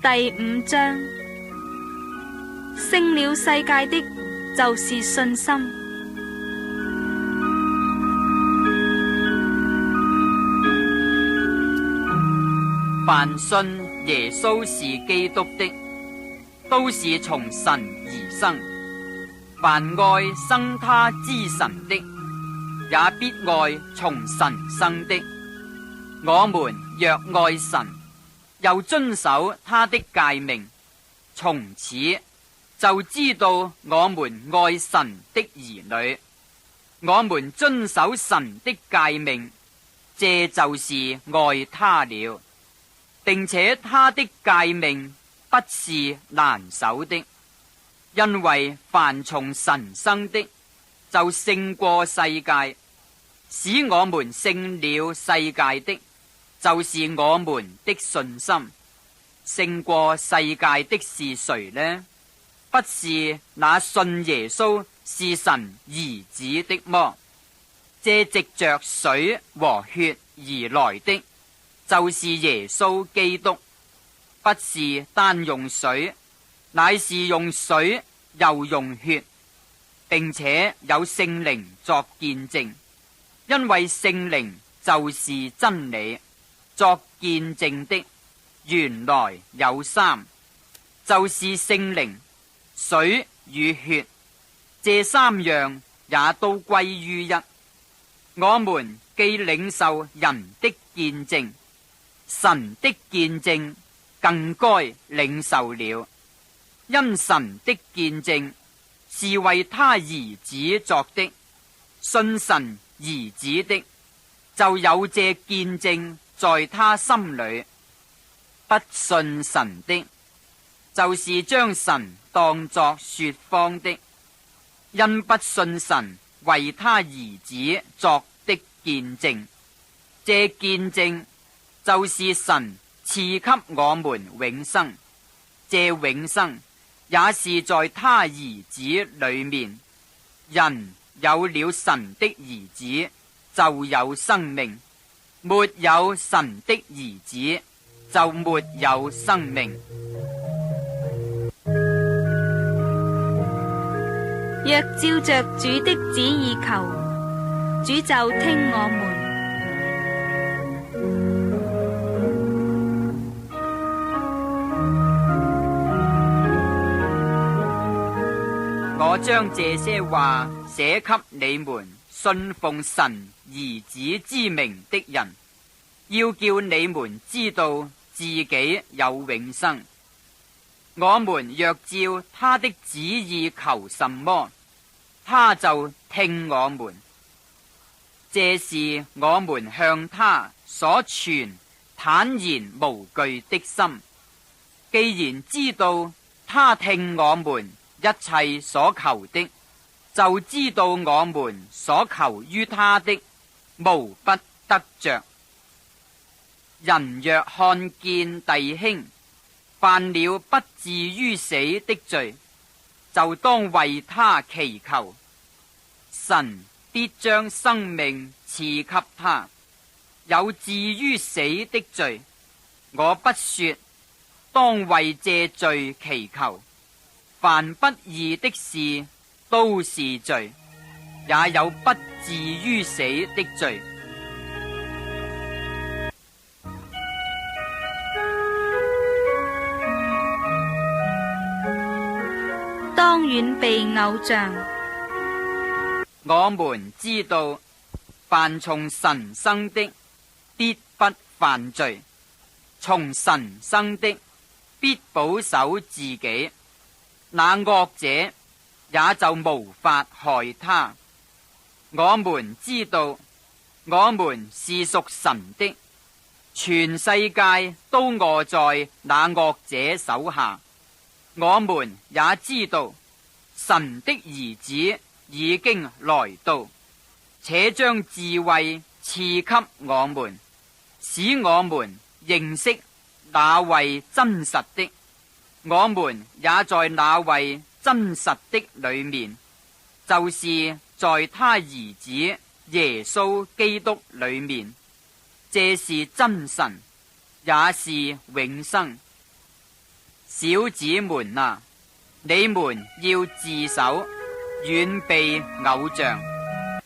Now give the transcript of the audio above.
第5章，勝了世界的，就是信心。凡信耶穌是基督的，都是從神而生。凡愛生他之神的，也必愛從神生的。我們若愛神，又遵守他的誡命，從此就知道我們愛神的兒女。我們遵守神的誡命，這就是愛他了。並且他的誡命不是難守的，因為凡從神生的，就勝過世界。使我們勝了世界的，就是我們的信心。勝過世界的是誰呢？不是那信耶穌是神兒子的麼？這藉着水和血而來的，就是耶穌基督。不是單用水，乃是用水又用血，並且有聖靈作見證。因為聖靈就是真理，作見證的原來有3，就是聖靈、水與血，這3樣也都歸於一。我們既領受人的見證，神的見證更該領受了。因神的見證是為他兒子作的，信神兒子的就有這見證在他心裏。不信神的，就是將神當作說謊的，因不信神為他兒子作的見證。這見證就是神賜給我們永生，這永生也是在他兒子裏面。人有了神的兒子，就有生命；沒有神的兒子，就沒有生命。若照着主的旨意求，主就聽我們。我將這些話寫給你們信奉神兒子之名的人，要叫你們知道自己有永生。我們若照他的旨意求什麼，他就聽我們。這是我們向他所存坦然無懼的心。既然知道他聽我們一切所求的，就知道我們所求於他的，無不得着。人若看見弟兄犯了不至於死的罪，就當為他祈求，神必將生命賜給他。有至於死的罪，我不說當為這罪祈求。凡不義的事都是罪，也有不至於死的罪。當遠避偶像。我們知道，凡從神生的，必不犯罪；從神生的，必保守自己。那惡者也就無法害他。我們知道，我們是屬神的，全世界都臥在那惡者手下。我們也知道，神的兒子已經來到，且將智慧賜給我們，使我們認識那位真實的。我們也在那位真實的裏面，就是在他兒子耶穌基督裏面。這是真神，也是永生。小子們啊，你們要自守，遠避偶像。